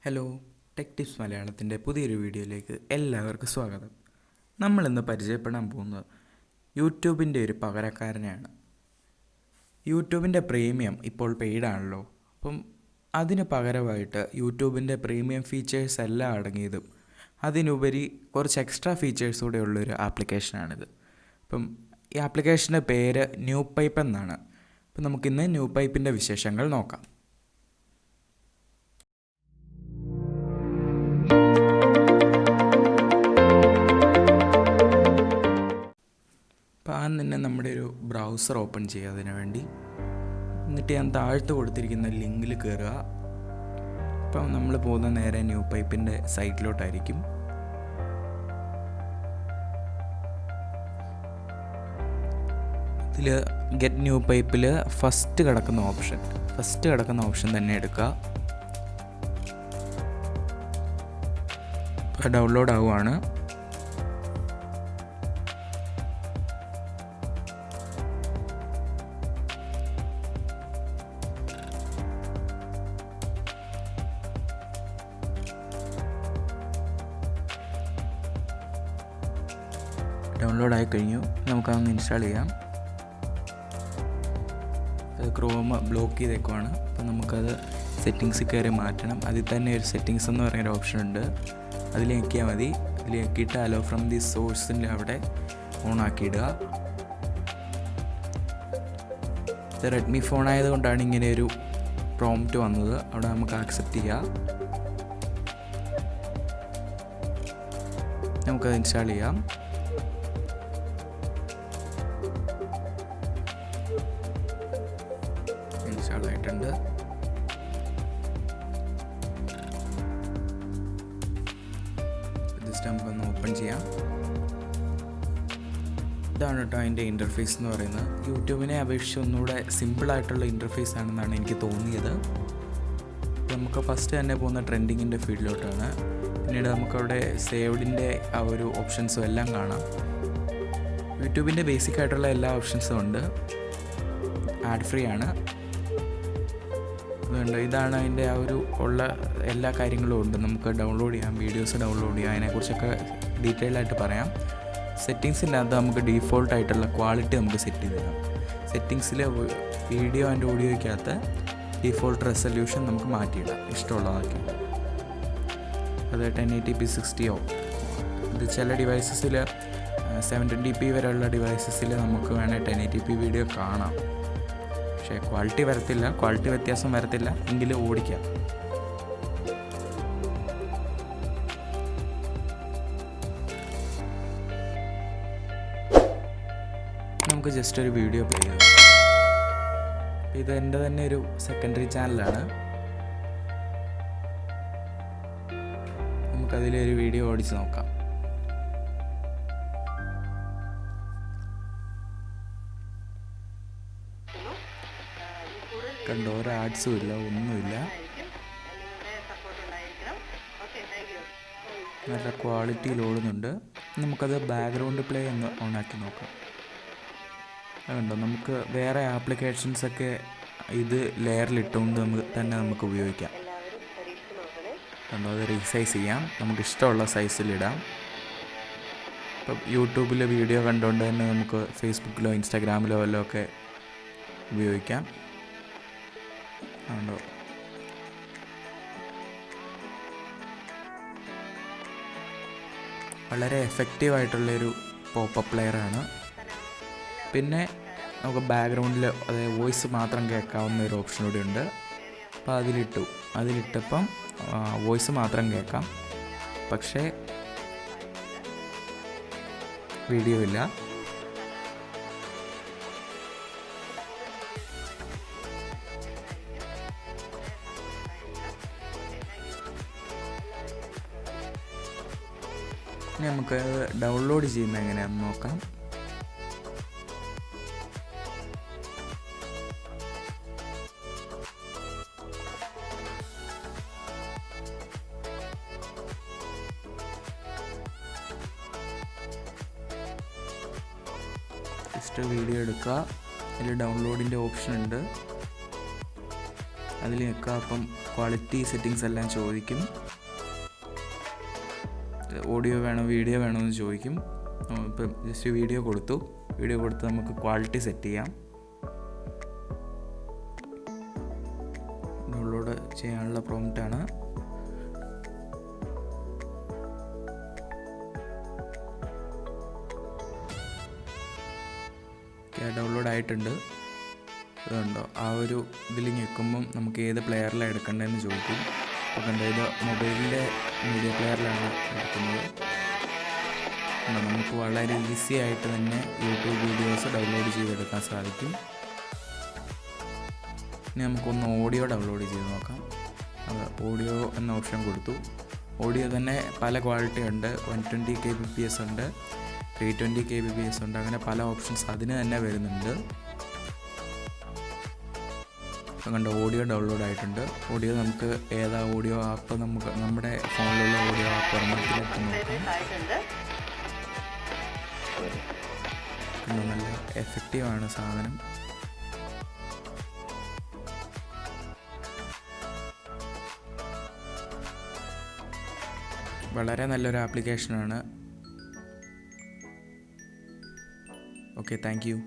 Hello, tech tips മലയാളത്തിൻ്റെ പുതിയൊരു വീഡിയോയിലേക്ക് എല്ലാവർക്കും സ്വാഗതം. നമ്മളിന്ന് പരിചയപ്പെടാൻ പോകുന്നത് യൂട്യൂബിൻ്റെ ഒരു പകരക്കാരനെയാണ്. യൂട്യൂബിൻ്റെ പ്രീമിയം ഇപ്പോൾ പെയ്ഡാണല്ലോ. അപ്പം അതിന് പകരമായിട്ട് യൂട്യൂബിൻ്റെ പ്രീമിയം ഫീച്ചേഴ്സ് എല്ലാം അടങ്ങിയതും അതിനുപരി കുറച്ച് എക്സ്ട്രാ ഫീച്ചേഴ്സ് കൂടെ ഉള്ളൊരു ആപ്ലിക്കേഷനാണിത്. അപ്പം ഈ ആപ്ലിക്കേഷൻ്റെ പേര് NewPipe എന്നാണ്. അപ്പം നമുക്കിന്ന് NewPipeൻ്റെ വിശേഷങ്ങൾ നോക്കാം. അപ്പോൾ ആദ്യം തന്നെ നമ്മുടെ ഒരു ബ്രൗസർ ഓപ്പൺ ചെയ്യുക. അതിനു വേണ്ടി എന്നിട്ട് ഞാൻ താഴത്ത് കൊടുത്തിരിക്കുന്ന ലിങ്കിൽ കയറുക. അപ്പം നമ്മൾ പോകുന്ന നേരെ NewPipeൻ്റെ സൈറ്റിലോട്ടായിരിക്കും. ഇതിൽ ഗെറ്റ് NewPipeൽ ഫസ്റ്റ് കിടക്കുന്ന ഓപ്ഷൻ തന്നെ എടുക്കുക. ഡൗൺലോഡ് ആവുകയാണ്. ഡൗൺലോഡ് ആയി കഴിഞ്ഞു. നമുക്കതൊന്ന് ഇൻസ്റ്റാൾ ചെയ്യാം. അത് ക്രോം ബ്ലോക്ക് ചെയ്തേക്കുവാണ്. അപ്പം നമുക്കത് സെറ്റിങ്സിൽ കയറി മാറ്റണം. അതിൽ തന്നെ ഒരു സെറ്റിങ്സ് എന്ന് പറയുന്നൊരു ഓപ്ഷൻ ഉണ്ട്. അതിൽ ഞെക്കിയാൽ മതി. അതിൽ ഞെക്കിയിട്ട് അലോ ഫ്രം ദി സോഴ്സിൻ്റെ അവിടെ ഓൺ ആക്കിയിടുക. ഇത് റെഡ്മി ഫോൺ ആയതുകൊണ്ടാണ് ഇങ്ങനെ ഒരു പ്രോംപ്റ്റ് വന്നത്. അവിടെ നമുക്ക് ആക്സെപ്റ്റ് ചെയ്യാം. നമുക്കത് ഇൻസ്റ്റാൾ ചെയ്യാം. ഇൻസ്റ്റാൾ ആയിട്ടുണ്ട്. ജസ്റ്റ് നമുക്കൊന്ന് ഓപ്പൺ ചെയ്യാം. ഇതാണ് കേട്ടോ അതിൻ്റെ ഇൻ്റർഫേസ് എന്ന് പറയുന്നത്. യൂട്യൂബിനെ അപേക്ഷിച്ച് ഒന്നുകൂടെ സിമ്പിളായിട്ടുള്ള ഇൻ്റർഫേസ് ആണെന്നാണ് എനിക്ക് തോന്നിയത്. നമുക്ക് ഫസ്റ്റ് തന്നെ പോകുന്ന ട്രെൻഡിങ്ങിൻ്റെ ഫീൽഡിലോട്ടാണ്. പിന്നീട് നമുക്കവിടെ സേവ്ഡിൻ്റെ ആ ഒരു ഓപ്ഷൻസും എല്ലാം കാണാം. യൂട്യൂബിൻ്റെ ബേസിക് ആയിട്ടുള്ള എല്ലാ ഓപ്ഷൻസും ഉണ്ട്. ആഡ് ഫ്രീ ആണ്. അതുകൊണ്ട് ഇതാണ് അതിൻ്റെ ആ ഒരു ഉള്ള എല്ലാ കാര്യങ്ങളും ഉണ്ട്. നമുക്ക് ഡൗൺലോഡ് ചെയ്യാം, വീഡിയോസ് ഡൗൺലോഡ് ചെയ്യാം. അതിനെക്കുറിച്ചൊക്കെ ഡീറ്റെയിൽ ആയിട്ട് പറയാം. സെറ്റിങ്സിനകത്ത് നമുക്ക് ഡീഫോൾട്ടായിട്ടുള്ള ക്വാളിറ്റി നമുക്ക് സെറ്റ് ചെയ്ത് തരാം. സെറ്റിങ്സിൽ വീഡിയോ ആൻഡ് ഓഡിയോയ്ക്കകത്ത് ഡീഫോൾട്ട് റെസൊല്യൂഷൻ നമുക്ക് മാറ്റിയിടാം, ഇഷ്ടമുള്ളതാക്കി. അത് 1080p 60 ഇത് ചില ഡിവൈസസിൽ 720p വരെയുള്ള ഡിവൈസസിൽ നമുക്ക് വേണേൽ 1080p വീഡിയോ കാണാം. പക്ഷേ ക്വാളിറ്റി വ്യത്യാസം വരത്തില്ല, എങ്കിലും ഓടിക്കാം. നമുക്ക് ജസ്റ്റ് ഒരു വീഡിയോ പ്ലേ ചെയ്യാം. ഇത് എൻ്റെ തന്നെ ഒരു സെക്കൻഡറി ചാനലാണ്. നമുക്കതിലൊരു വീഡിയോ ഓടിച്ച് നോക്കാം. കണ്ടോ, ഒരു ആഡ്സും ഇല്ല, ഒന്നുമില്ല. നല്ല ക്വാളിറ്റിയിൽ ഓടുന്നുണ്ട്. നമുക്കത് ബാക്ക്ഗ്രൗണ്ട് പ്ലേ ഒന്ന് ഓണാക്കി നോക്കാം. അതുകൊണ്ടോ, നമുക്ക് വേറെ ആപ്ലിക്കേഷൻസൊക്കെ ഇത് ലെയറിലിട്ടുകൊണ്ട് നമുക്ക് ഉപയോഗിക്കാം. കണ്ടോ, അത് റീസൈസ് ചെയ്യാം. നമുക്ക് ഇഷ്ടമുള്ള സൈസിലിടാം. ഇപ്പം യൂട്യൂബിൽ വീഡിയോ കണ്ടുകൊണ്ട് തന്നെ നമുക്ക് ഫേസ്ബുക്കിലോ ഇൻസ്റ്റാഗ്രാമിലോ വല്ലതും ഒക്കെ ഉപയോഗിക്കാം. ഉണ്ടോ, വളരെ എഫക്റ്റീവായിട്ടുള്ളൊരു പോപ്പപ്പ് പ്ലെയറാണ്. പിന്നെ നമുക്ക് ബാക്ക്ഗ്രൗണ്ടിൽ അതായത് വോയിസ് മാത്രം കേൾക്കാവുന്ന ഒരു ഓപ്ഷൻ കൂടി ഉണ്ട്. അപ്പോൾ അതിലിട്ടപ്പം വോയിസ് മാത്രം കേൾക്കാം, പക്ഷേ വീഡിയോ ഇല്ല. നമുക്ക് ഡൗൺലോഡ് ചെയ്യുന്നത് എങ്ങനെയാണെന്ന് നോക്കാം. ജസ്റ്റ് വീഡിയോ എടുക്കുക. അതിൽ ഡൗൺലോഡിൻ്റെ ഓപ്ഷൻ ഉണ്ട്. അതിൽ നിൽക്കുക. അപ്പം ക്വാളിറ്റി സെറ്റിങ്സ് എല്ലാം ചോദിക്കും. ഓഡിയോ വേണോ വീഡിയോ വേണോ എന്ന് ചോദിക്കും. ഇപ്പം ജസ്റ്റ് വീഡിയോ കൊടുത്ത് നമുക്ക് ക്വാളിറ്റി സെറ്റ് ചെയ്യാം. ഡൗൺലോഡ് ചെയ്യാനുള്ള പ്രോംപ്റ്റാണ്. ഡൗൺലോഡ് ആയിട്ടുണ്ട്. ഇതുണ്ടോ, ആ ഒരു ഇതിൽ ഞെക്കുമ്പം നമുക്ക് ഏത് പ്ലെയറിലാണ് എടുക്കേണ്ടതെന്ന് ചോദിക്കും. അപ്പോൾ കണ്ടോ, ഇത് മൊബൈലിൻ്റെ മീഡിയ പ്ലെയറിലാണ് എടുക്കുന്നത്. നമുക്ക് വളരെ ഈസി ആയിട്ട് തന്നെ യൂട്യൂബ് വീഡിയോസ് ഡൗൺലോഡ് ചെയ്തെടുക്കാൻ സാധിക്കും. ഇനി നമുക്കൊന്ന് ഓഡിയോ ഡൗൺലോഡ് ചെയ്ത് നോക്കാം. അത് ഓഡിയോ എന്ന ഓപ്ഷൻ കൊടുത്തു. ഓഡിയോ തന്നെ പല ക്വാളിറ്റി ഉണ്ട്. 120 kbps ഉണ്ട്, 320 kbps ഉണ്ട്. അങ്ങനെ പല ഓപ്ഷൻസ് അതിന് തന്നെ വരുന്നുണ്ട്. കണ്ട് ഓഡിയോ ഡൗൺലോഡ് ആയിട്ടുണ്ട്. ഓഡിയോ നമുക്ക് ഏതാ ഓഡിയോ ആപ്പ്, നമുക്ക് നമ്മുടെ ഫോണിലുള്ള ഓഡിയോ ആപ്പ് ഒരെണ്ണത്തിലേക്ക് നോക്കാം. നല്ല എഫക്റ്റീവാണ് സാധനം. വളരെ നല്ലൊരു ആപ്ലിക്കേഷനാണ്. Okay, thank you.